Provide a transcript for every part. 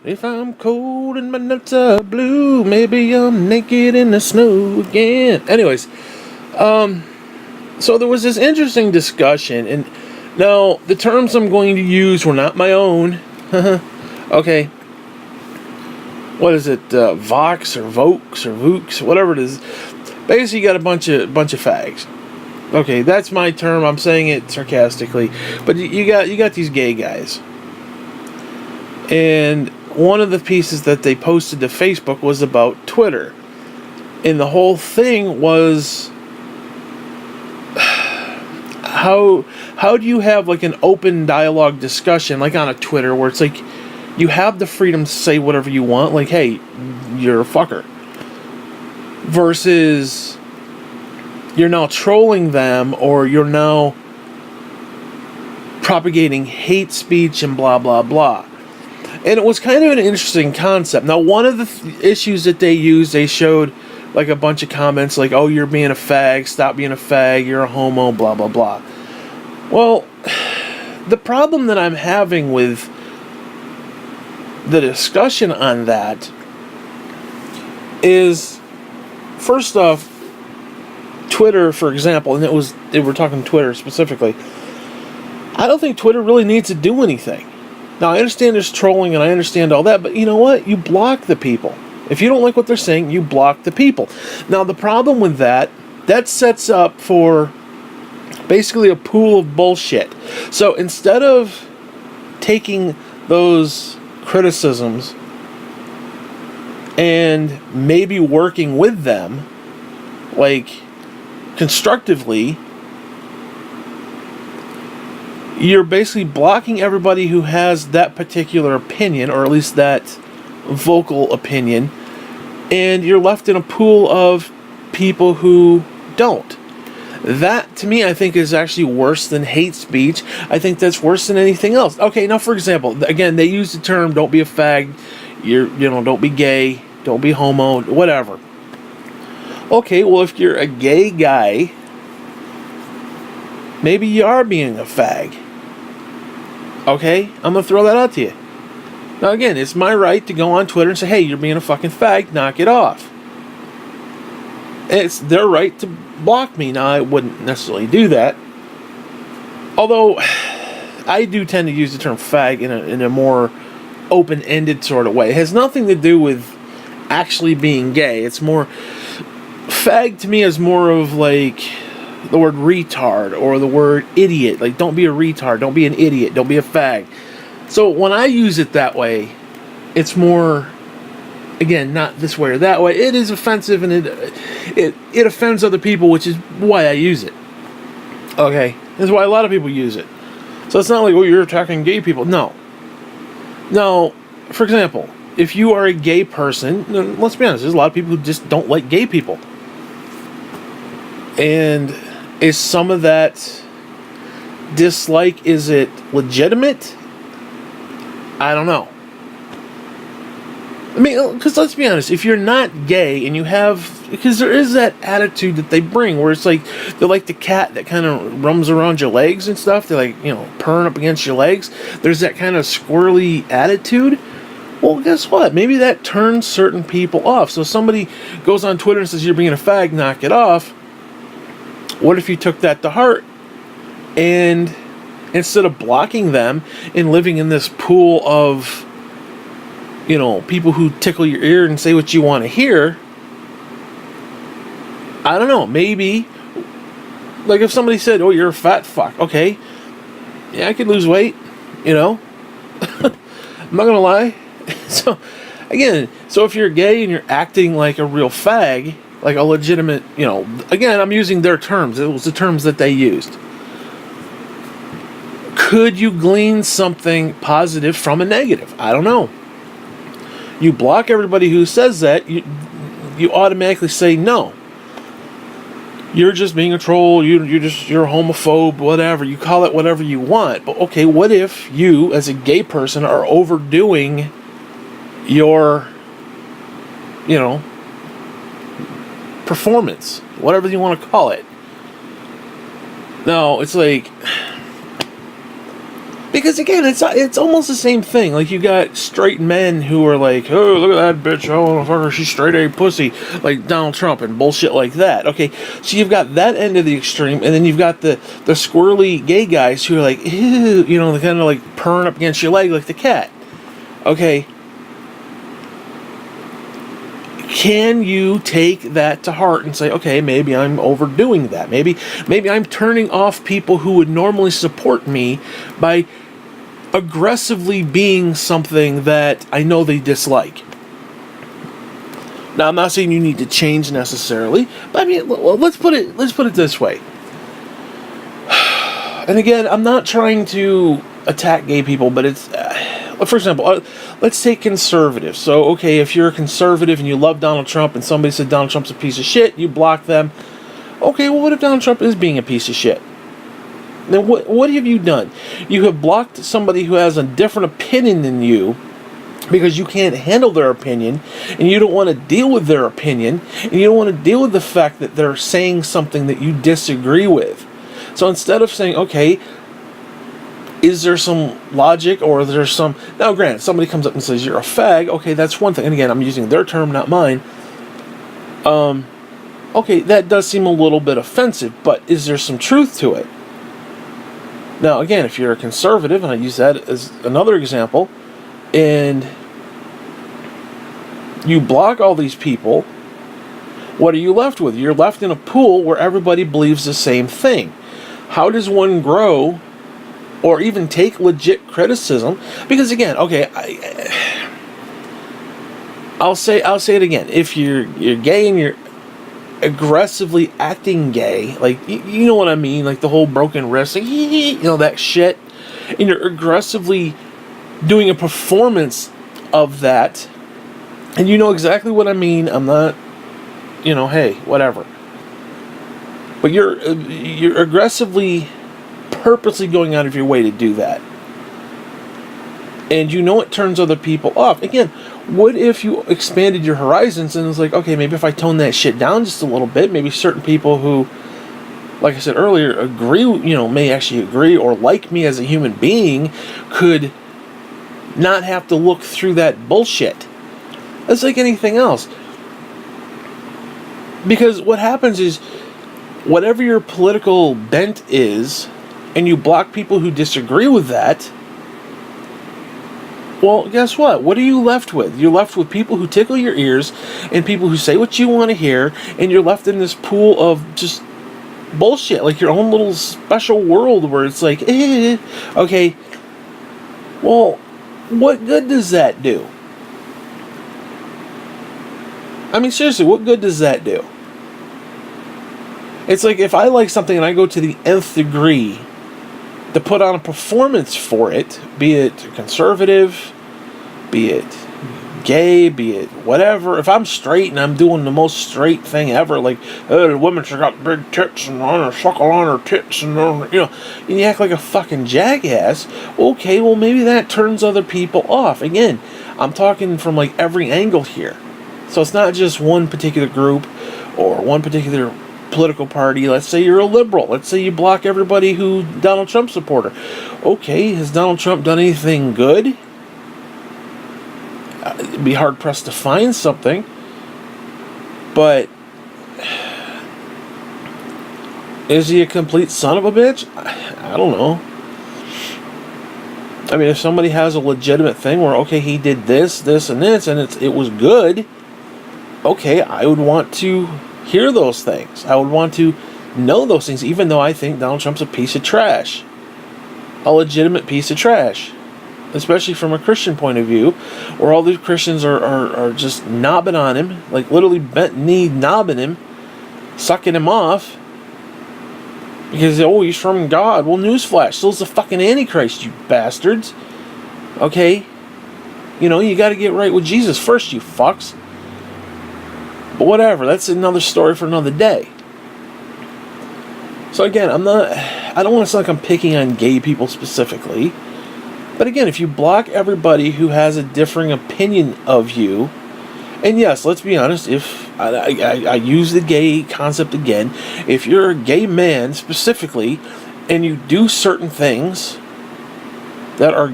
If I'm cold and my nuts are blue, maybe I'm naked in the snow again. Anyways, so there was this interesting discussion, and now the terms I'm going to use were not my own. Okay. What is it? Vox or Vokes or Vooks, whatever it is. Basically, you got a bunch of fags. Okay, that's my term. I'm saying it sarcastically, but you got these gay guys, and one of the pieces that they posted to Facebook was about Twitter, and the whole thing was how do you have like an open dialogue discussion like on a Twitter where it's like you have the freedom to say whatever you want, like, hey, you're a fucker, versus you're now trolling them or you're now propagating hate speech and blah blah blah. And it was kind of an interesting concept. Now, one of the issues that they used, they showed like a bunch of comments like, oh, you're being a fag, stop being a fag, you're a homo, blah, blah, blah. Well, the problem that I'm having with the discussion on that is, first off, Twitter, for example, and we're talking Twitter specifically, I don't think Twitter really needs to do anything. Now, I understand there's trolling and I understand all that, but you know what? You block the people. If you don't like what they're saying, you block the people. Now, the problem with that sets up for basically a pool of bullshit. So instead of taking those criticisms and maybe working with them, like, constructively, you're basically blocking everybody who has that particular opinion, or at least that vocal opinion, and you're left in a pool of people who don't. That, to me, I think is actually worse than hate speech. I think that's worse than anything else. Okay, now, for example, again, they use the term, don't be a fag, don't be gay, don't be homo, whatever. Okay, well, if you're a gay guy, maybe you are being a fag. Okay? I'm going to throw that out to you. Now, again, it's my right to go on Twitter and say, hey, you're being a fucking fag, knock it off. It's their right to block me. Now, I wouldn't necessarily do that. Although, I do tend to use the term fag in a more open-ended sort of way. It has nothing to do with actually being gay. It's more... Fag, to me, is more of, like, the word retard or the word idiot. Like, don't be a retard, don't be an idiot, don't be a fag. So when I use it that way, it's more, again, not this way or that way. It is offensive and it offends other people, which is why I use it. Okay? That's why a lot of people use it. So it's not like, oh, you're attacking gay people. No. Now, for example, if you are a gay person, let's be honest, there's a lot of people who just don't like gay people. And is some of that dislike, is it legitimate? I don't know. I mean, because let's be honest, if you're not gay and you have, because there is that attitude that they bring where it's like, they're like the cat that kind of roams around your legs and stuff. They're like, purring up against your legs. There's that kind of squirrely attitude. Well, guess what? Maybe that turns certain people off. So somebody goes on Twitter and says, you're being a fag, knock it off. What if you took that to heart and instead of blocking them and living in this pool of, people who tickle your ear and say what you want to hear, I don't know, maybe, like if somebody said, oh, you're a fat fuck, okay, yeah, I could lose weight, I'm not going to lie. So, again, if you're gay and you're acting like a real fag, like a legitimate, again, I'm using their terms. It was the terms that they used. Could you glean something positive from a negative? I don't know. You block everybody who says that, you automatically say no. You're just being a troll, you're a homophobe, whatever. You call it whatever you want. But okay, what if you, as a gay person, are overdoing your, performance, whatever you want to call it. No, it's like, Because again, it's almost the same thing. Like, you got straight men who are like, oh, look at that bitch, oh, motherfucker, she's straight A pussy, like Donald Trump and bullshit like that. Okay, so you've got that end of the extreme, and then you've got the squirrely gay guys who are like, ew, you know, they're kind of like purring up against your leg like the cat. Okay, can you take that to heart and say, okay, maybe I'm overdoing that. Maybe I'm turning off people who would normally support me by aggressively being something that I know they dislike. Now, I'm not saying you need to change necessarily, but I mean, let's put it this way. And again, I'm not trying to attack gay people, but it's, for example, let's say conservatives. So, okay, if you're a conservative and you love Donald Trump and somebody said Donald Trump's a piece of shit, you block them. Okay, well, what if Donald Trump is being a piece of shit? Then what have you done? You have blocked somebody who has a different opinion than you because you can't handle their opinion, and you don't want to deal with their opinion, and you don't want to deal with the fact that they're saying something that you disagree with. So instead of saying, okay, is there some logic, or is there some... Now, granted, somebody comes up and says, you're a fag, okay, that's one thing. And again, I'm using their term, not mine. Okay, that does seem a little bit offensive, but is there some truth to it? Now, again, if you're a conservative, and I use that as another example, and you block all these people, what are you left with? You're left in a pool where everybody believes the same thing. How does one grow or even take legit criticism? Because again, okay, I'll say it again. If you're gay and you're aggressively acting gay, like, you know what I mean, like the whole broken wrist, like, you know, that shit, and you're aggressively doing a performance of that, and you know exactly what I mean. I'm not, you know, hey, whatever. But you're aggressively, purposely going out of your way to do that, and you know it turns other people off. Again, what if you expanded your horizons and it's like, okay, maybe if I tone that shit down just a little bit, maybe certain people who, like I said earlier, agree, you know, may actually agree or like me as a human being, could not have to look through that bullshit. It's like anything else. Because what happens is, whatever your political bent is, and you block people who disagree with that, well, guess what? What are you left with? You're left with people who tickle your ears and people who say what you want to hear, and you're left in this pool of just bullshit, like your own little special world where it's like, okay, well, what good does that do? I mean, seriously, what good does that do? It's like if I like something and I go to the nth degree to put on a performance for it, be it conservative, be it gay, be it whatever. If I'm straight and I'm doing the most straight thing ever, like, oh, the women she got big tits and on her suckle on her tits, and you know, and you act like a fucking jackass. Okay, well, maybe that turns other people off. Again, I'm talking from like every angle here. So it's not just one particular group or one particular political party. Let's say you're a liberal. Let's say you block everybody who Donald Trump supporter. Okay, has Donald Trump done anything good? It'd be hard pressed to find something. But is he a complete son of a bitch? I don't know. I mean, if somebody has a legitimate thing where, okay, he did this, this, and this, and it was good, okay, I would want to hear those things. I would want to know those things, even though I think Donald Trump's a piece of trash. A legitimate piece of trash. Especially from a Christian point of view, where all these Christians are just knobbing on him, like literally bent knee knobbing him, sucking him off, because, oh, he's from God. Well, newsflash, so's the fucking Antichrist, you bastards. Okay? You know, you gotta get right with Jesus first, you fucks. But whatever, that's another story for another day. So again, I don't want to sound like I'm picking on gay people specifically. But again, if you block everybody who has a differing opinion of you, and yes, let's be honest, if I use the gay concept again, if you're a gay man specifically, and you do certain things, that are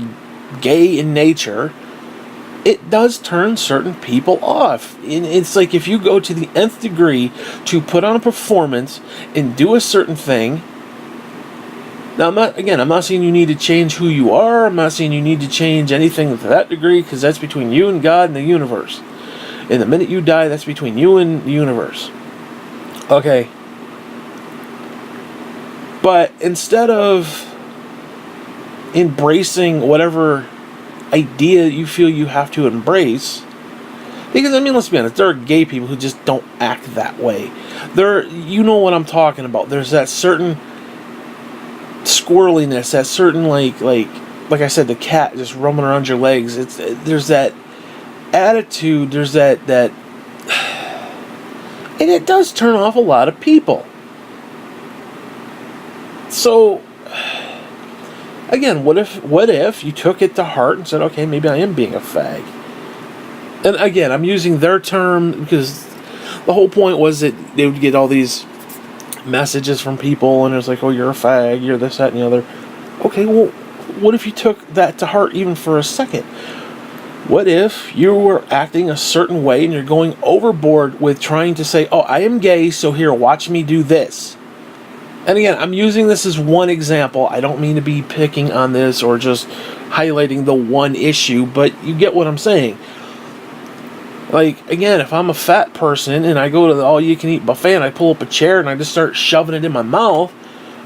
gay in nature, it does turn certain people off. And it's like if you go to the nth degree to put on a performance and do a certain thing. Now, I'm not saying you need to change who you are. I'm not saying you need to change anything to that degree, because that's between you and God and the universe. And the minute you die, that's between you and the universe. Okay. But instead of embracing whatever idea you feel you have to embrace, because let's be honest, there are gay people who just don't act that way. You know what I'm talking about. There's that certain squirreliness, that certain like I said, the cat just roaming around your legs. There's that attitude. There's that, and it does turn off a lot of people. So, again, what if you took it to heart and said, okay, maybe I am being a fag? And again, I'm using their term because the whole point was that they would get all these messages from people, and it's like, oh, you're a fag, you're this, that, and the other. Okay, well, what if you took that to heart even for a second? What if you were acting a certain way and you're going overboard with trying to say, oh, I am gay, so here, watch me do this? And again, I'm using this as one example. I don't mean to be picking on this or just highlighting the one issue, but you get what I'm saying. Like, again, if I'm a fat person and I go to the all-you-can-eat buffet and I pull up a chair and I just start shoving it in my mouth,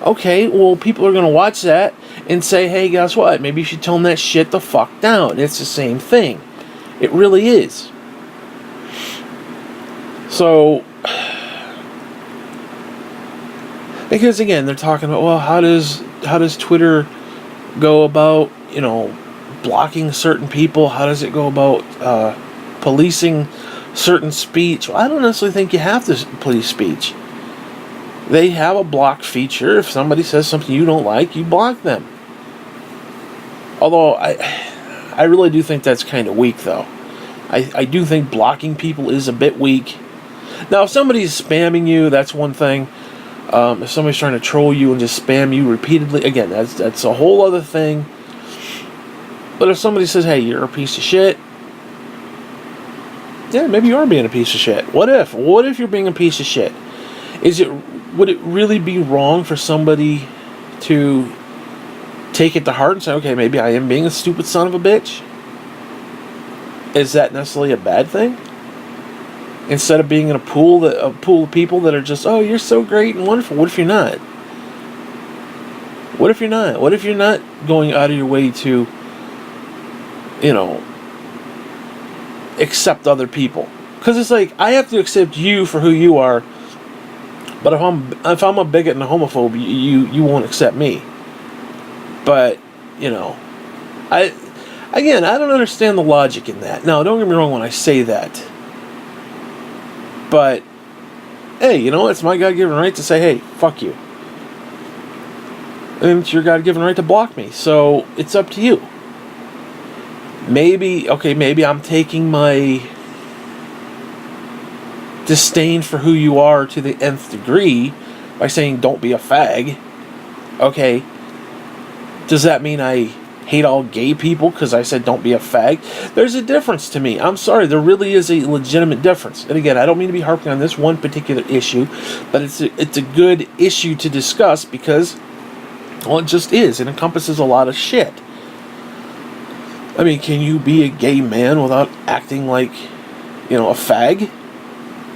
okay, well, people are going to watch that and say, hey, guess what? Maybe you should tone that shit the fuck down. It's the same thing. It really is. So, because, again, they're talking about, well, how does Twitter go about, blocking certain people? How does it go about policing certain speech? Well, I don't necessarily think you have to police speech. They have a block feature. If somebody says something you don't like, you block them. Although I really do think that's kind of weak, though. I do think blocking people is a bit weak. Now, if somebody's spamming you, that's one thing. If somebody's trying to troll you and just spam you repeatedly, again, that's a whole other thing. But if somebody says, hey, you're a piece of shit, yeah, maybe you are being a piece of shit. What if you're being a piece of shit? Would it really be wrong for somebody to take it to heart and say, okay, maybe I am being a stupid son of a bitch? Is that necessarily a bad thing? Instead of being in a pool of people that are just, oh, you're so great and wonderful. What if you're not? What if you're not? What if you're not going out of your way to, accept other people? Because it's like, I have to accept you for who you are, but if I'm a bigot and a homophobe, you won't accept me. But I don't understand the logic in that. Now, don't get me wrong when I say that, but hey, it's my God-given right to say, hey, fuck you, and it's your God-given right to block me. So it's up to you. Maybe I'm taking my disdain for who you are to the nth degree by saying don't be a fag. Okay, does that mean I hate all gay people because I said don't be a fag? There's a difference to me. I'm sorry, there really is a legitimate difference. And again, I don't mean to be harping on this one particular issue, but it's a good issue to discuss because, well, it just is. It encompasses a lot of shit. I mean, can you be a gay man without acting like, a fag?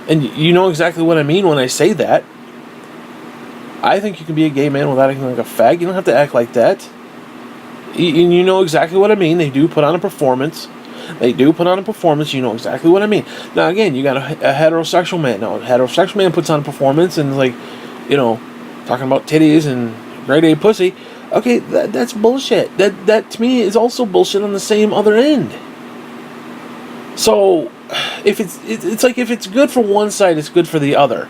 And you know exactly what I mean when I say that. I think you can be a gay man without acting like a fag. You don't have to act like that. You know exactly what I mean. They do put on a performance. You know exactly what I mean. Now, again, you got a heterosexual man. Now, a heterosexual man puts on a performance and talking about titties and grade A pussy. Okay, that's bullshit. That to me is also bullshit on the same other end. So, if it's like if it's good for one side, it's good for the other.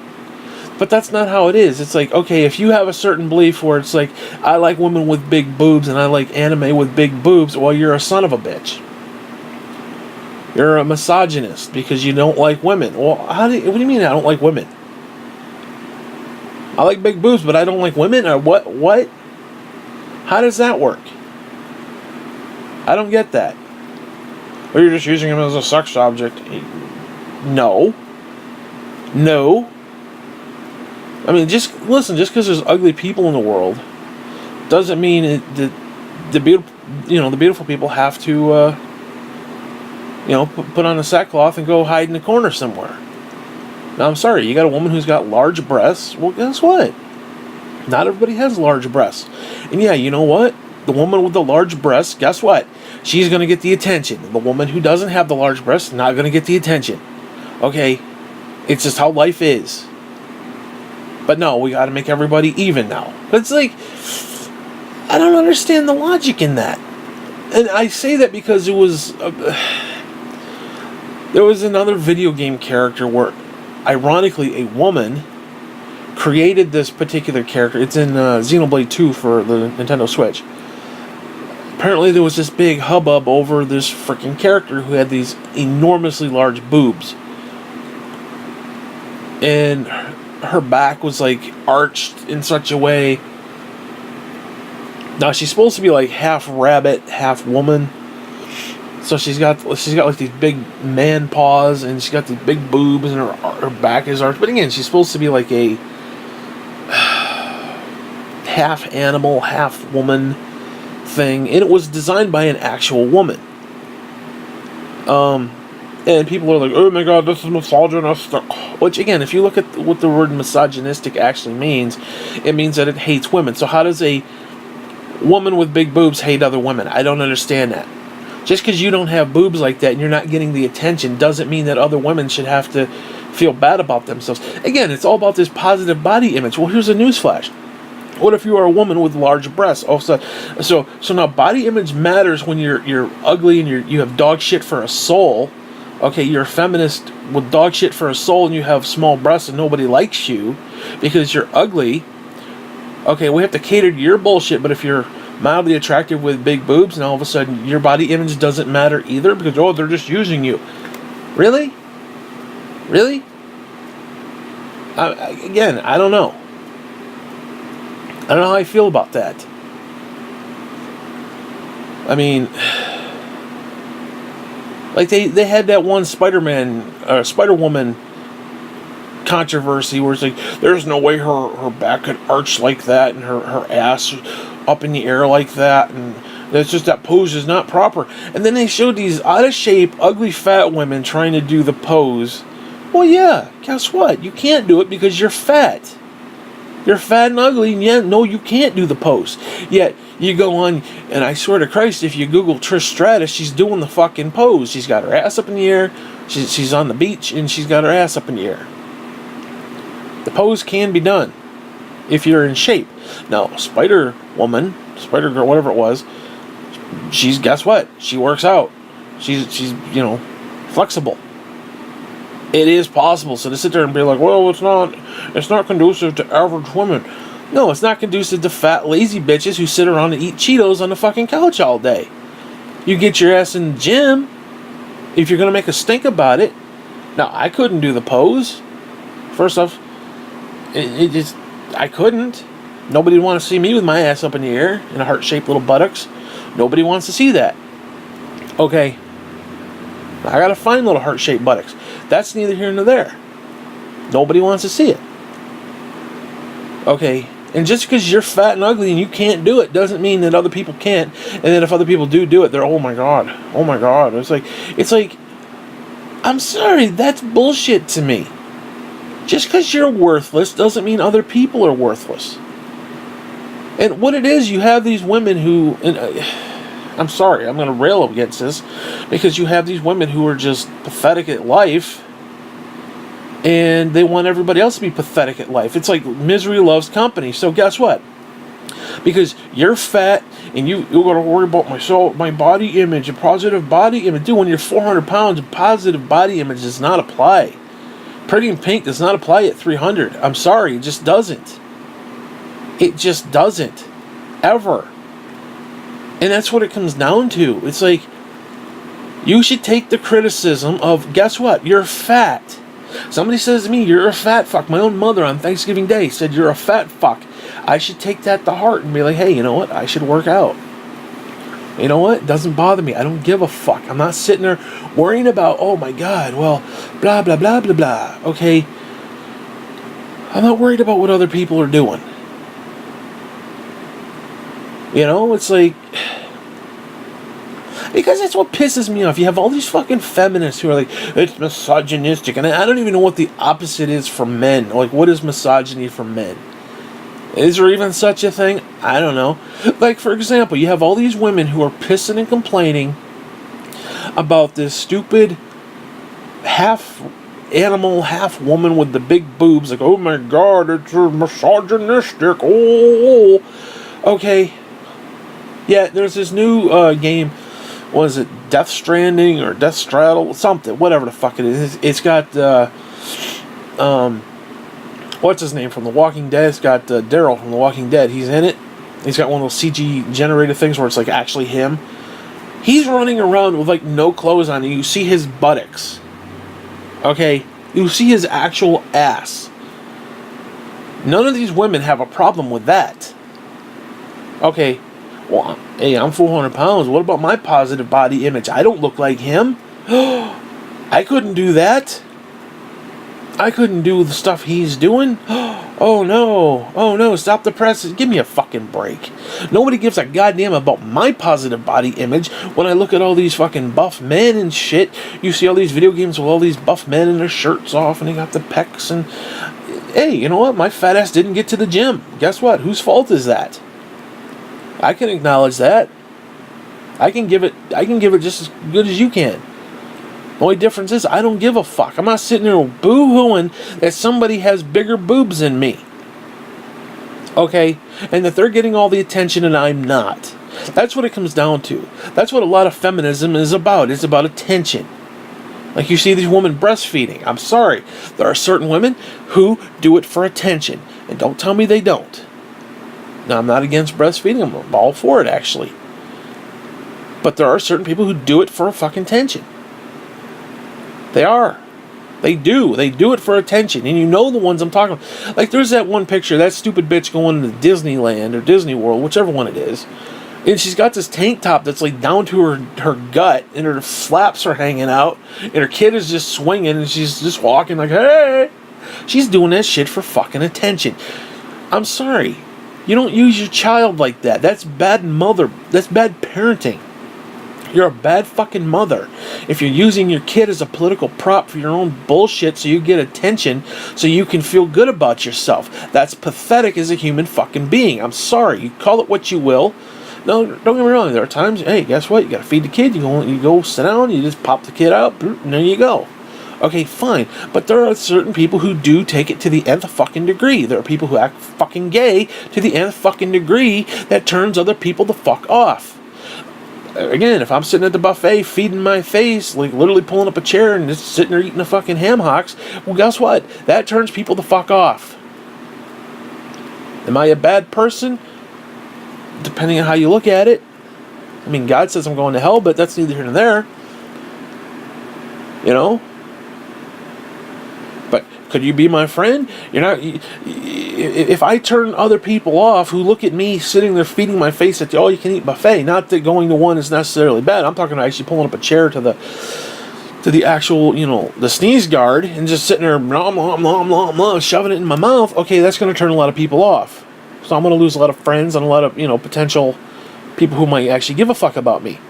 But that's not how it is. It's like, okay, if you have a certain belief where it's like, I like women with big boobs and I like anime with big boobs, well, you're a son of a bitch. You're a misogynist because you don't like women. Well, what do you mean I don't like women? I like big boobs, but I don't like women? Or what? How does that work? I don't get that. Or you're just using him as a sex object. No. No. I mean, just because there's ugly people in the world doesn't mean that the beautiful people have to put on a sackcloth and go hide in the corner somewhere. Now, I'm sorry, you got a woman who's got large breasts. Well, guess what? Not everybody has large breasts. And yeah, you know what? The woman with the large breasts, guess what? She's going to get the attention. The woman who doesn't have the large breasts, not going to get the attention. Okay? It's just how life is. But no, we got to make everybody even now. But it's like, I don't understand the logic in that. And I say that because there was another video game character where, ironically, a woman created this particular character. It's in Xenoblade 2 for the Nintendo Switch. Apparently there was this big hubbub over this freaking character who had these enormously large boobs. And her back was like arched in such a way. Now she's supposed to be like half rabbit, half woman. So she's got like these big man paws, and she's got these big boobs, and her back is arched. But again, she's supposed to be like a half animal, half woman thing, and it was designed by an actual woman. And people are like, oh my god, this is misogynistic. Which, again, if you look at what the word misogynistic actually means, it means that it hates women. So how does a woman with big boobs hate other women? I don't understand that. Just because you don't have boobs like that and you're not getting the attention doesn't mean that other women should have to feel bad about themselves. Again, it's all about this positive body image. Well, here's a newsflash. What if you are a woman with large breasts? So now body image matters when you're ugly and you have dog shit for a soul. Okay, you're a feminist with dog shit for a soul and you have small breasts and nobody likes you because you're ugly. Okay, we have to cater to your bullshit, but if you're mildly attractive with big boobs and all of a sudden your body image doesn't matter either because, oh, they're just using you. Really? Really? Again, I don't know. I don't know how I feel about that. I mean, like they had that one Spider-Woman controversy where it's like, there's no way her back could arch like that and her ass up in the air like that, and it's just that pose is not proper. And then they showed these out-of-shape, ugly, fat women trying to do the pose. Well, yeah, guess what? You can't do it because you're fat. You're fat and ugly, and yeah, no, you can't do the pose. Yet, you go on, and I swear to Christ, if you Google Trish Stratus, she's doing the fucking pose. She's got her ass up in the air, she's on the beach, and she's got her ass up in the air. The pose can be done if you're in shape. Now, Spider-Woman, Spider-Girl, whatever it was, guess what? She works out. She's flexible. It is possible. So to sit there and be like, well, it's not conducive to average women. No, it's not conducive to fat, lazy bitches who sit around and eat Cheetos on the fucking couch all day. You get your ass in the gym if you're going to make a stink about it. Now, I couldn't do the pose. First off, I couldn't. Nobody would want to see me with my ass up in the air and a heart-shaped little buttocks. Nobody wants to see that. Okay. I gotta find little heart-shaped buttocks. That's neither here nor there. Nobody wants to see it. Okay. And just because you're fat and ugly and you can't do it doesn't mean that other people can't. And then if other people do it, they're, oh my god. It's like, I'm sorry, that's bullshit to me. Just because you're worthless doesn't mean other people are worthless. And what it is, you have these women who, and I'm sorry, I'm going to rail against this, because you have these women who are just pathetic at life, and they want everybody else to be pathetic at life. It's like misery loves company. So guess what? Because you're fat, and you got to worry about my body image, a positive body image. Dude, when you're 400 pounds, a positive body image does not apply. Pretty in Pink does not apply at 300. I'm sorry, it just doesn't. It just doesn't. Ever. And that's what it comes down to. It's like, you should take the criticism of, guess what? You're fat. Somebody says to me, you're a fat fuck. My own mother on Thanksgiving Day said, you're a fat fuck. I should take that to heart and be like, hey, you know what? I should work out. You know what? It doesn't bother me. I don't give a fuck. I'm not sitting there worrying about, oh my God, well, blah, blah, blah, blah, blah. Okay? I'm not worried about what other people are doing. You know, it's like... Because that's what pisses me off. You have all these fucking feminists who are like, it's misogynistic. And I don't even know what the opposite is for men. Like, what is misogyny for men? Is there even such a thing? I don't know. Like, for example, you have all these women who are pissing and complaining about this stupid half animal, half woman with the big boobs. Like, oh my God, it's misogynistic. Oh. Okay. Yeah, there's this new game. What is it? Death Stranding or Death Straddle? Something. Whatever the fuck it is. It's got... what's his name from The Walking Dead? It's got Daryl from The Walking Dead. He's in it. He's got one of those CG generated things where it's like actually him. He's running around with like no clothes on, and you see his buttocks. Okay? You see his actual ass. None of these women have a problem with that. Okay. Well, hey, I'm 400 pounds. What about my positive body image? I don't look like him. I couldn't do that. I couldn't do the stuff he's doing. Oh no, stop the press. Give me a fucking break. Nobody gives a goddamn about my positive body image when I look at all these fucking buff men and shit. You see all these video games with all these buff men and their shirts off and they got the pecs and... Hey, you know what? My fat ass didn't get to the gym. Guess what? Whose fault is that? I can acknowledge that. I can give it just as good as you can. The only difference is I don't give a fuck. I'm not sitting there boo-hooing that somebody has bigger boobs than me. Okay? And that they're getting all the attention and I'm not. That's what it comes down to. That's what a lot of feminism is about. It's about attention. Like you see these women breastfeeding. I'm sorry. There are certain women who do it for attention. And don't tell me they don't. Now, I'm not against breastfeeding. I'm all for it, actually. But there are certain people who do it for fucking attention. They are. They do. They do it for attention. And you know the ones I'm talking about. Like, there's that one picture, that stupid bitch going to Disneyland or Disney World, whichever one it is. And she's got this tank top that's, like, down to her gut. And her flaps are hanging out. And her kid is just swinging. And she's just walking like, hey. She's doing that shit for fucking attention. I'm sorry. You don't use your child like that. That's bad mother. That's bad parenting. You're a bad fucking mother if you're using your kid as a political prop for your own bullshit so you get attention so you can feel good about yourself. That's pathetic as a human fucking being. I'm sorry. You call it what you will. No, don't get me wrong. There are times, hey, guess what? You gotta feed the kid. You go sit down. You just pop the kid out. And there you go. Okay, fine. But there are certain people who do take it to the nth fucking degree. There are people who act fucking gay to the nth fucking degree that turns other people the fuck off. Again, if I'm sitting at the buffet feeding my face, like literally pulling up a chair and just sitting there eating the fucking ham hocks, well, guess what? That turns people the fuck off. Am I a bad person? Depending on how you look at it. I mean, God says I'm going to hell, but that's neither here nor there. You know? But could you be my friend? You're not. If I turn other people off who look at me sitting there feeding my face at the all-you-can-eat buffet, not that going to one is necessarily bad. I'm talking about actually pulling up a chair to the actual, the sneeze guard and just sitting there, nom, nom, nom, nom, nom, shoving it in my mouth. Okay, that's going to turn a lot of people off. So I'm going to lose a lot of friends and a lot of, potential people who might actually give a fuck about me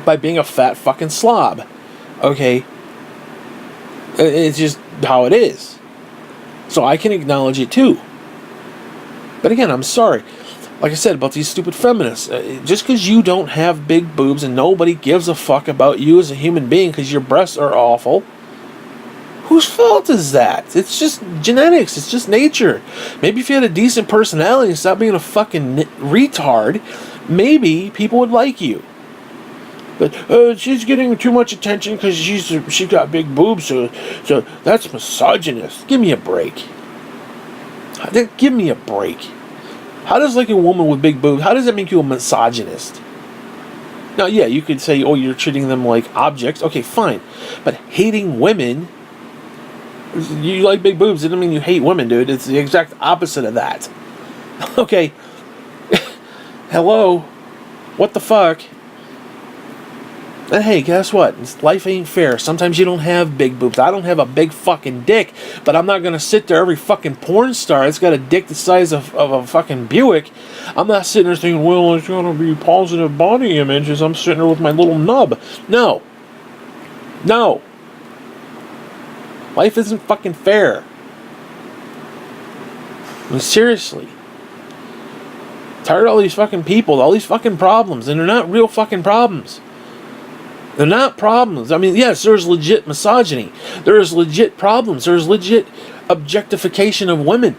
by being a fat fucking slob. Okay? It's just how it is. So I can acknowledge it too. But again, I'm sorry. Like I said about these stupid feminists. Just because you don't have big boobs and nobody gives a fuck about you as a human being because your breasts are awful, whose fault is that? It's just genetics. It's just nature. Maybe if you had a decent personality and stopped being a fucking retard, maybe people would like you. But she's getting too much attention because she got big boobs, so that's misogynist. Give me a break. Give me a break. How does like a woman with big boobs, how does that make you a misogynist? Now, yeah, you could say, oh, you're treating them like objects. Okay, fine. But hating women, you like big boobs, doesn't mean you hate women, dude. It's the exact opposite of that. Okay. Hello. What the fuck? And hey, guess what? Life ain't fair. Sometimes you don't have big boobs. I don't have a big fucking dick, but I'm not going to sit there every fucking porn star that's got a dick the size of a fucking Buick. I'm not sitting there thinking, well, it's going to be positive body images. I'm sitting there with my little nub. No. No. Life isn't fucking fair. I mean, seriously. Tired of all these fucking people, all these fucking problems, and they're not real fucking problems. They're not problems. I mean, yes, there's legit misogyny. There's legit problems. There's legit objectification of women.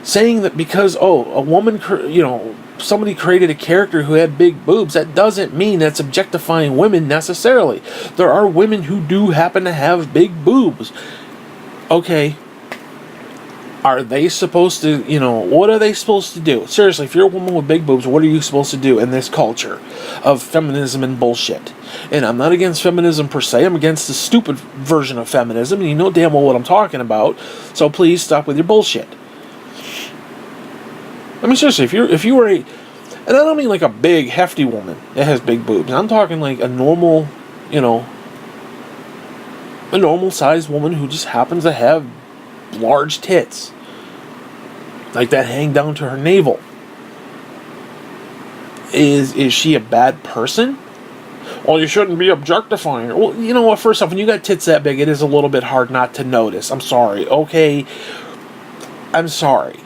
Saying that because, a woman, somebody created a character who had big boobs, that doesn't mean that's objectifying women necessarily. There are women who do happen to have big boobs. Okay. Are they supposed to, what are they supposed to do? Seriously, if you're a woman with big boobs, what are you supposed to do in this culture of feminism and bullshit? And I'm not against feminism per se. I'm against the stupid version of feminism, and you know damn well what I'm talking about. So please stop with your bullshit. I mean, seriously, if you were and I don't mean like a big, hefty woman that has big boobs. I'm talking like a normal, a normal-sized woman who just happens to have large tits like that hang down to her navel. Is she a bad person? Well, you shouldn't be objectifying her. Well, you know what, first off, when you got tits that big, it is a little bit hard not to notice. I'm sorry, okay? I'm sorry.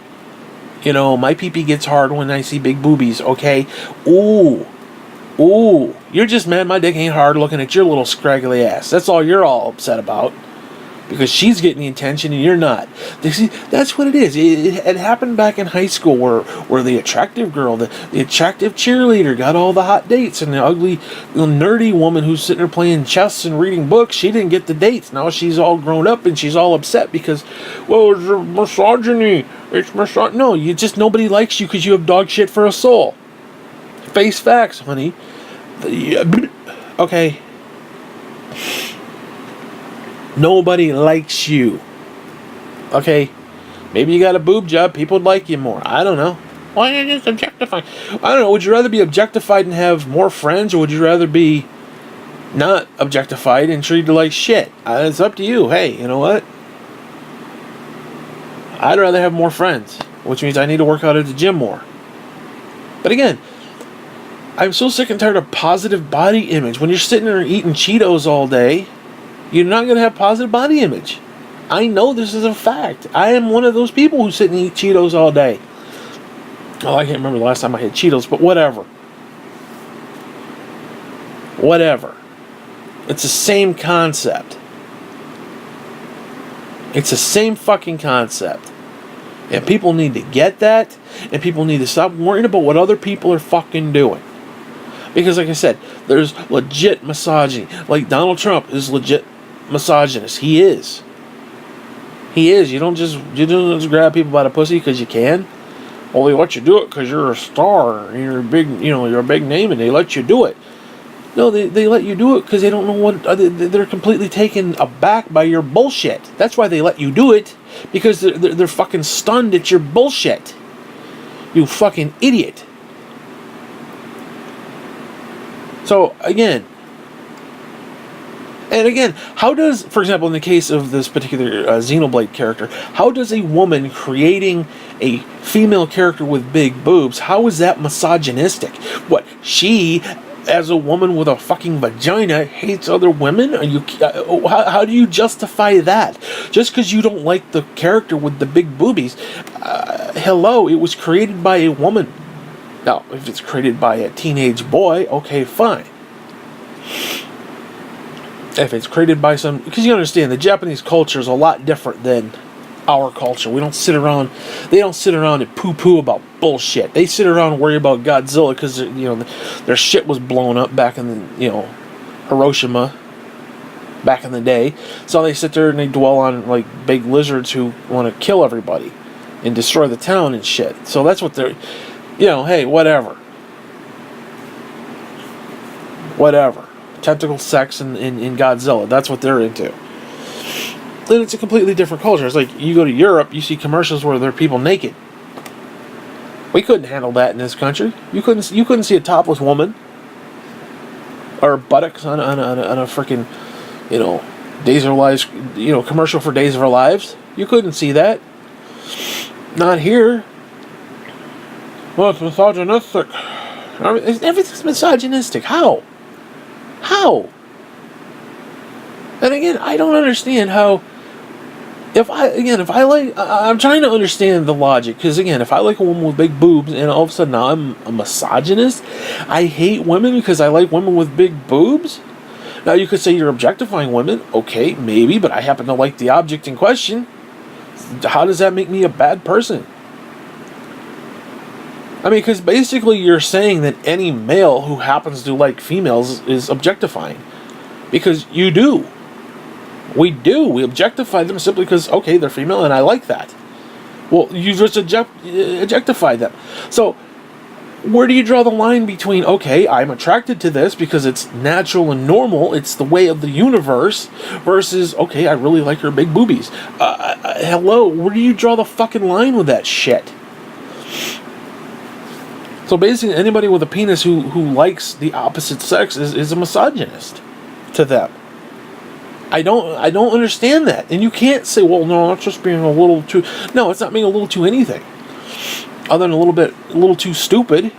My pee-pee gets hard when I see big boobies, okay? Ooh, you're just mad my dick ain't hard looking at your little scraggly ass. That's all you're all upset about. Because she's getting the attention and you're not. See, that's what it is. It happened back in high school where the attractive girl, the attractive cheerleader got all the hot dates, and the ugly, nerdy woman who's sitting there playing chess and reading books, she didn't get the dates. Now she's all grown up and she's all upset because, well, it's misogyny. It's misogyny. No, nobody likes you because you have dog shit for a soul. Face facts, honey. Okay. Nobody likes you. Okay? Maybe you got a boob job. People would like you more. I don't know. Why are you just objectifying? I don't know. Would you rather be objectified and have more friends, or would you rather be not objectified and treated like shit? It's up to you. Hey, you know what? I'd rather have more friends, which means I need to work out at the gym more. But again, I'm so sick and tired of positive body image. When you're sitting there eating Cheetos all day, you're not going to have positive body image. I know this is a fact. I am one of those people who sit and eat Cheetos all day. Oh, I can't remember the last time I had Cheetos, but whatever. Whatever. It's the same concept. It's the same fucking concept. And people need to get that, and people need to stop worrying about what other people are fucking doing. Because like I said, there's legit misogyny. Like Donald Trump is legit misogynist. He is. You don't just grab people by the pussy because you can. Well, they let you do it because you're a star and you're a big name, and they let you do it. No, they let you do it because they don't know what. They're completely taken aback by your bullshit. That's why they let you do it, because they're fucking stunned at your bullshit. You fucking idiot. So again, how does, for example, in the case of this particular Xenoblade character, how does a woman creating a female character with big boobs, how is that misogynistic? What, she, as a woman with a fucking vagina, hates other women? Are you? How do you justify that? Just because you don't like the character with the big boobies? Hello, it was created by a woman. Now, if it's created by a teenage boy, okay, fine. If it's created by some... Because you understand, the Japanese culture is a lot different than our culture. They don't sit around and poo-poo about bullshit. They sit around and worry about Godzilla because, their shit was blown up back in the, Hiroshima back in the day. So they sit there and they dwell on, like, big lizards who want to kill everybody and destroy the town and shit. So that's what they're... hey, whatever. Whatever. Tentacle sex in Godzilla. That's what they're into. Then it's a completely different culture. It's like, you go to Europe, you see commercials where there are people naked. We couldn't handle that in this country. You couldn't see a topless woman or buttocks on a freaking, you know, Days of Our Lives, you know, commercial for Days of Our Lives. You couldn't see that. Not here. Well, it's misogynistic. Everything's misogynistic. How? How? And again, I don't understand how. If I like, I'm trying to understand the logic, because again, if I like a woman with big boobs, and all of a sudden now I'm a misogynist, I hate women because I like women with big boobs. Now you could say you're objectifying women, okay, maybe, but I happen to like the object in question. How does that make me a bad person? I mean, because basically you're saying that any male who happens to like females is objectifying, because you do. We do. We objectify them simply because, okay, they're female and I like that. Well, you just objectify them. So, where do you draw the line between, okay, I'm attracted to this because it's natural and normal, it's the way of the universe, versus, okay, I really like her big boobies. Hello, where do you draw the fucking line with that shit? So basically, anybody with a penis who likes the opposite sex is a misogynist to them. I don't understand that. And you can't say, well, no, that's just being a little too... No, it's not being a little too anything. Other than a little too stupid.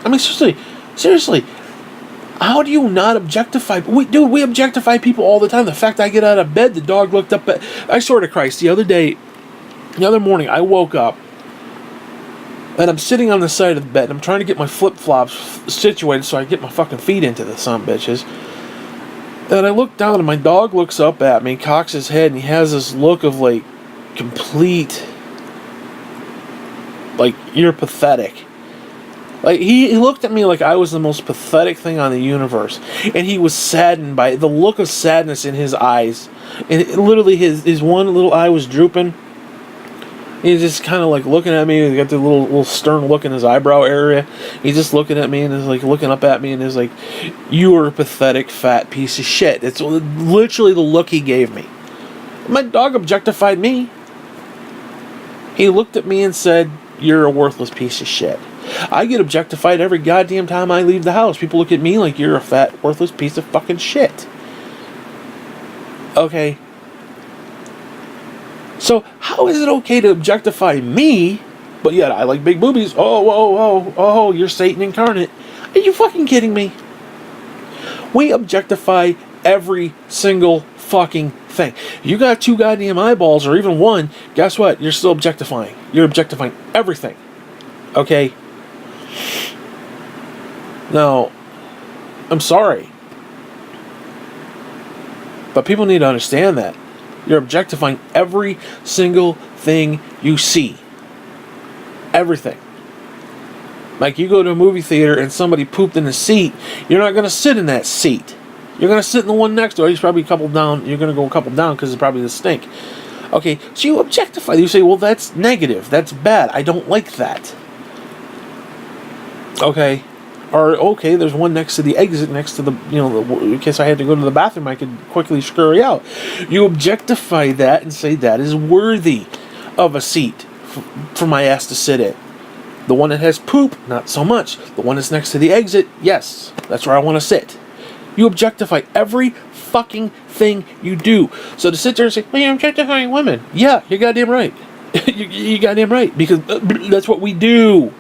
I mean, seriously, how do you not objectify... We objectify people all the time. The fact I get out of bed, the dog looked up at... I swear to Christ, the other morning, I woke up, and I'm sitting on the side of the bed, and I'm trying to get my flip-flops situated so I can get my fucking feet into the son bitches. And I look down and my dog looks up at me, cocks his head, and he has this look of like complete, like, you're pathetic. Like, he looked at me like I was the most pathetic thing on the universe. And he was saddened by the look of sadness in his eyes. And literally his one little eye was drooping. He's just kind of like looking at me. He got the little stern look in his eyebrow area. He's just looking at me and is like looking up at me and is like, "You are a pathetic fat piece of shit." It's literally the look he gave me. My dog objectified me. He looked at me and said, "You're a worthless piece of shit." I get objectified every goddamn time I leave the house. People look at me like, "You're a fat, worthless piece of fucking shit." Okay. So, how is it okay to objectify me, but yet I like big boobies? Oh, you're Satan incarnate. Are you fucking kidding me? We objectify every single fucking thing. You got 2 goddamn eyeballs, or even 1, guess what? You're still objectifying. You're objectifying everything. Okay? Now, I'm sorry, but people need to understand that. You're objectifying every single thing you see. Everything. Like, you go to a movie theater and somebody pooped in a seat, you're not going to sit in that seat. You're going to sit in the one next to it. He's probably a couple down. You're going to go a couple down because it's probably the stink. Okay, so you objectify. You say, well, that's negative. That's bad. I don't like that. Okay. Or, okay, there's one next to the exit, next to the, in case I had to go to the bathroom, I could quickly scurry out. You objectify that and say that is worthy of a seat for my ass to sit in. The one that has poop, not so much. The one that's next to the exit, yes, that's where I want to sit. You objectify every fucking thing you do. So to sit there and say, well, you're objectifying women. Yeah, you're goddamn right. You're goddamn right, because that's what we do.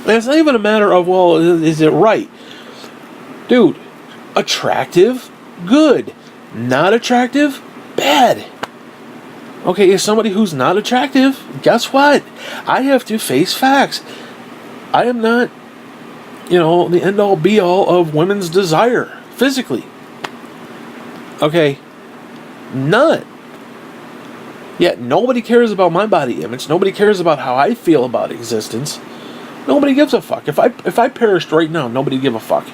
And it's not even a matter of, well, is it right? Dude, attractive, good. Not attractive, bad. Okay, as somebody who's not attractive, guess what? I have to face facts. I am not, the end-all, be-all of women's desire, physically. Okay? None. Yet nobody cares about my body image. Nobody cares about how I feel about existence. Nobody gives a fuck. If I perished right now, nobody give a fuck.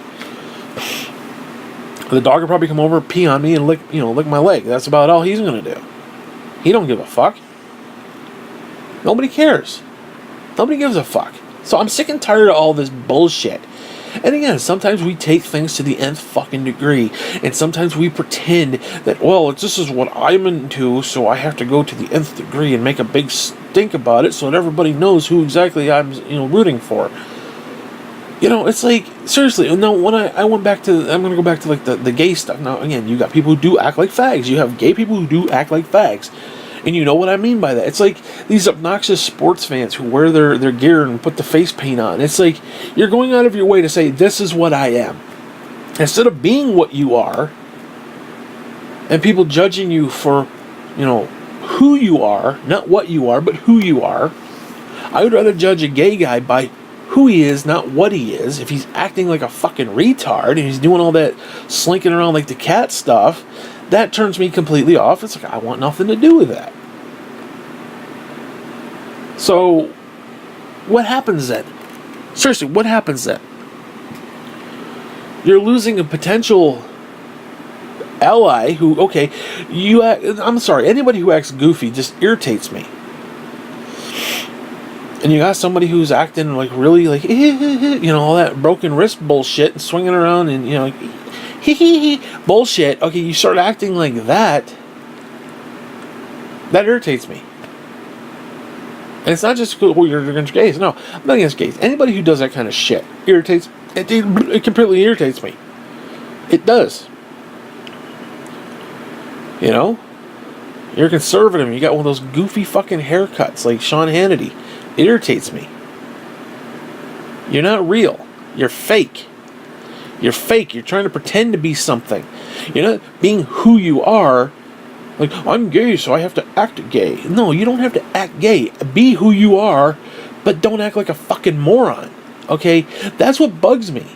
The dog will probably come over, pee on me, and lick my leg. That's about all he's gonna do. He don't give a fuck. Nobody cares. Nobody gives a fuck. So I'm sick and tired of all this bullshit. And again, sometimes we take things to the nth fucking degree, and sometimes we pretend that, well, this is what I'm into, so I have to go to the nth degree and make a big stink about it so that everybody knows who exactly I'm, rooting for. You know, it's like, seriously, no, when I went back to, I'm going to go back to, like, the gay stuff. Now, again, you got people who do act like fags. You have gay people who do act like fags. And you know what I mean by that. It's like these obnoxious sports fans who wear their gear and put the face paint on. It's like, you're going out of your way to say, this is what I am. Instead of being what you are, and people judging you for, you know, who you are, not what you are, but who you are, I would rather judge a gay guy by who he is, not what he is. If he's acting like a fucking retard and he's doing all that slinking around like the cat stuff, that turns me completely off. It's like, I want nothing to do with that. So, what happens then? Seriously, what happens then? You're losing a potential ally who, okay, I'm sorry, anybody who acts goofy just irritates me. And you got somebody who's acting like really like, you know, all that broken wrist bullshit and swinging around and, you know, bullshit. Okay, you start acting like that. That irritates me. And it's not just, oh, you're against gays. No, I'm not against gays. Anybody who does that kind of shit irritates, it completely irritates me. It does. You know? You're conservative. You got one of those goofy fucking haircuts like Sean Hannity. It irritates me. You're not real. You're fake. You're fake. You're trying to pretend to be something. You're not being who you are. Like, I'm gay, so I have to act gay. No, you don't have to act gay. Be who you are, but don't act like a fucking moron. Okay? That's what bugs me.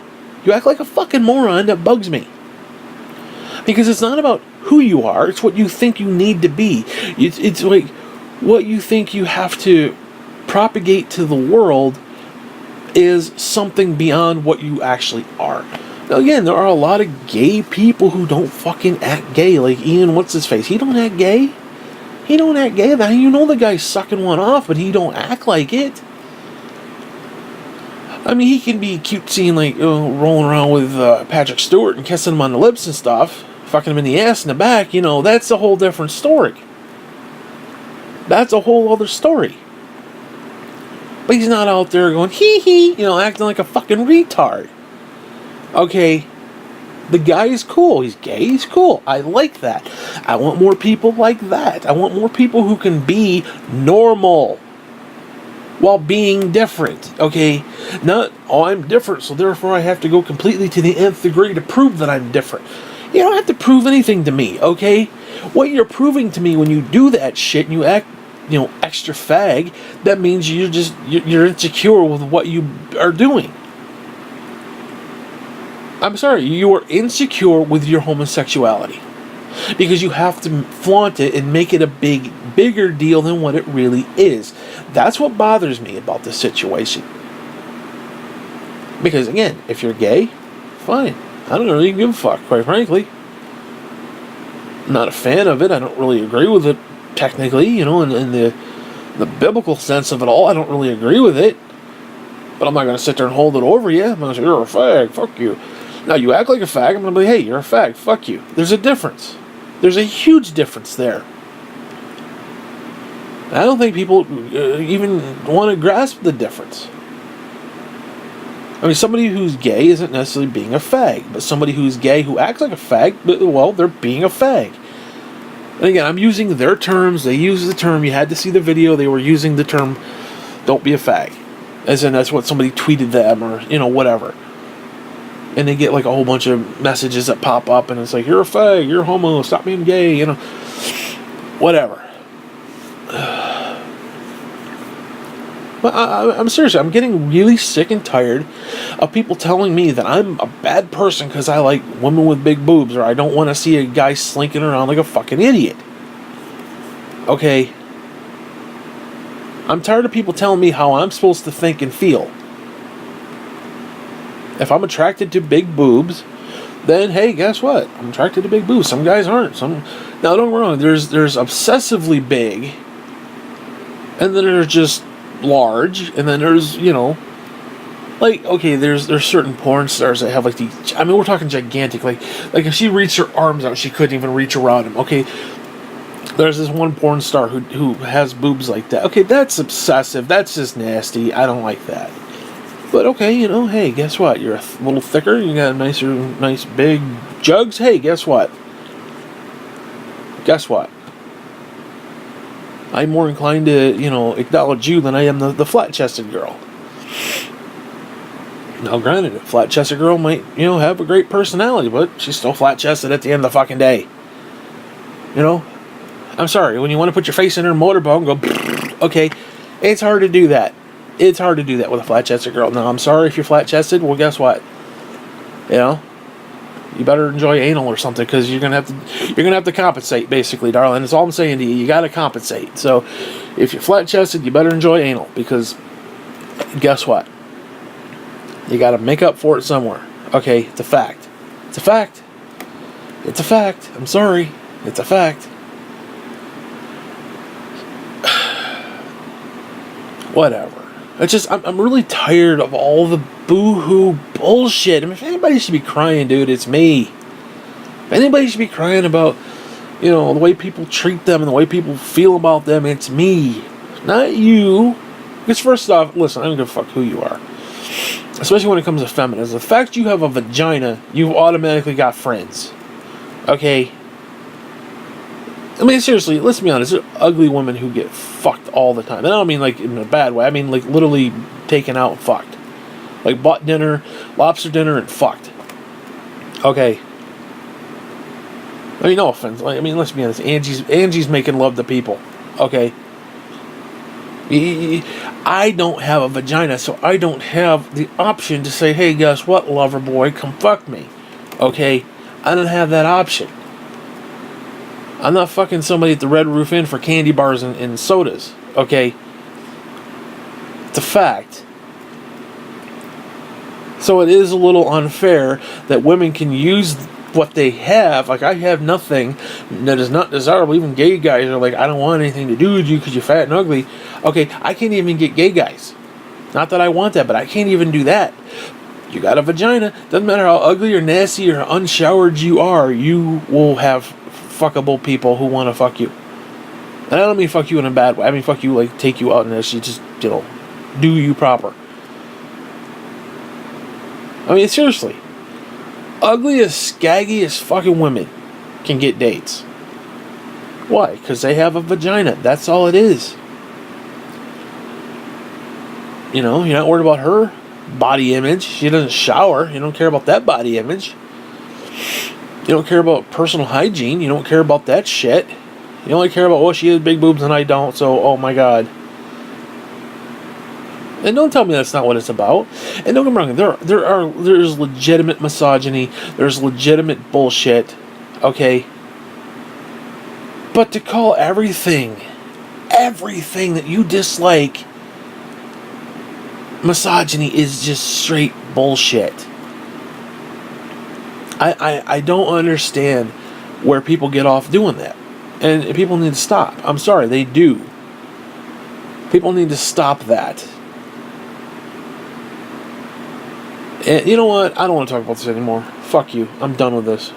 You act like a fucking moron, that bugs me. Because it's not about who you are. It's what you think you need to be. It's like what you think you have to propagate to the world is something beyond what you actually are. Now again, there are a lot of gay people who don't fucking act gay. Like Ian, what's his face? He don't act gay. He don't act gay. Now you know the guy's sucking one off, but he don't act like it. I mean, he can be cutesy and like rolling around with Patrick Stewart and kissing him on the lips and stuff, fucking him in the ass and the back. You know, that's a whole different story. That's a whole other story. But he's not out there going, hee hee, you know, acting like a fucking retard. Okay, the guy is cool. He's gay, he's cool. I like that. I want more people like that. I want more people who can be normal while being different. Okay, not, oh, I'm different, so therefore I have to go completely to the nth degree to prove that I'm different. You don't have to prove anything to me, okay? What you're proving to me when you do that shit and you act, you know, extra fag, that means you're insecure with what you are doing. I'm sorry, you are insecure with your homosexuality. Because you have to flaunt it and make it a bigger deal than what it really is. That's what bothers me about this situation. Because again, if you're gay, fine. I don't really give a fuck, quite frankly. I'm not a fan of it. I don't really agree with it technically, you know, in the biblical sense of it all. I don't really agree with it. But I'm not going to sit there and hold it over you. I'm going to say, you're a fag, fuck you. Now, you act like a fag, I'm going to be, hey, you're a fag, fuck you. There's a difference. There's a huge difference there. I don't think people even want to grasp the difference. I mean, somebody who's gay isn't necessarily being a fag, but somebody who's gay who acts like a fag, well, they're being a fag. And again, I'm using their terms. They use the term. You had to see the video. They were using the term, don't be a fag. As in, that's what somebody tweeted them or, you know, whatever. And they get like a whole bunch of messages that pop up and it's like, you're a fag, you're homo, stop being gay, you know. Whatever. But I'm serious. I'm getting really sick and tired of people telling me that I'm a bad person because I like women with big boobs or I don't want to see a guy slinking around like a fucking idiot. Okay. I'm tired of people telling me how I'm supposed to think and feel. If I'm attracted to big boobs, then hey, guess what? I'm attracted to big boobs. Some guys aren't. Now, don't get me wrong. There's obsessively big, and then there's just large, and then there's, you know, like, okay, there's certain porn stars that have like these. I mean, we're talking gigantic. Like if she reached her arms out, she couldn't even reach around him. Okay, there's this one porn star who has boobs like that. Okay, that's obsessive. That's just nasty. I don't like that. But okay, you know, hey, guess what? You're a little thicker. You got nice big jugs. Hey, guess what? Guess what? I'm more inclined to, you know, acknowledge you than I am the flat-chested girl. Now, granted, a flat-chested girl might, you know, have a great personality, but she's still flat-chested at the end of the fucking day. You know? I'm sorry, when you want to put your face in her motorboat and go, okay, it's hard to do that. It's hard to do that with a flat-chested girl. Now, I'm sorry if you're flat-chested. Well, guess what? You know? You better enjoy anal or something, because you're gonna have to compensate, basically, darling. That's all I'm saying to you. You gotta compensate. So, if you're flat-chested, you better enjoy anal, because guess what? You gotta make up for it somewhere. Okay, it's a fact. It's a fact. It's a fact. I'm sorry. It's a fact. Whatever. It's just, I'm really tired of all the boo-hoo bullshit. I mean, if anybody should be crying, dude, it's me. If anybody should be crying about, you know, the way people treat them and the way people feel about them, it's me. Not you. Because first off, listen, I don't give a fuck who you are. Especially when it comes to feminism. The fact you have a vagina, you've automatically got friends. Okay? I mean, seriously, let's be honest. There are ugly women who get fucked all the time. And I don't mean like in a bad way. I mean like literally taken out and fucked. Like bought dinner, lobster dinner, and fucked. Okay. I mean, no offense. I mean, let's be honest. Angie's making love to people. Okay. I don't have a vagina, so I don't have the option to say, hey, guess what, lover boy, come fuck me. Okay? I don't have that option. I'm not fucking somebody at the Red Roof Inn for candy bars and sodas. Okay? It's a fact. So it is a little unfair that women can use what they have. Like, I have nothing that is not desirable. Even gay guys are like, I don't want anything to do with you because you're fat and ugly. Okay, I can't even get gay guys. Not that I want that, but I can't even do that. You got a vagina. Doesn't matter how ugly or nasty or unshowered you are, you will have fuckable people who want to fuck you. And I don't mean fuck you in a bad way. I mean fuck you, like, take you out and actually just, you know, do you proper. I mean, seriously. Ugly as scaggy as fucking women can get dates. Why? Because they have a vagina. That's all it is. You know, you're not worried about her body image. She doesn't shower. You don't care about that body image. You don't care about personal hygiene. You don't care about that shit. You only care about, oh, she has big boobs and I don't, so, oh my god. And don't tell me that's not what it's about. And don't get me wrong, there's legitimate misogyny, there's legitimate bullshit, okay? But to call everything that you dislike misogyny is just straight bullshit. I don't understand where people get off doing that. And people need to stop. I'm sorry, they do. People need to stop that. And you know what? I don't want to talk about this anymore. Fuck you. I'm done with this.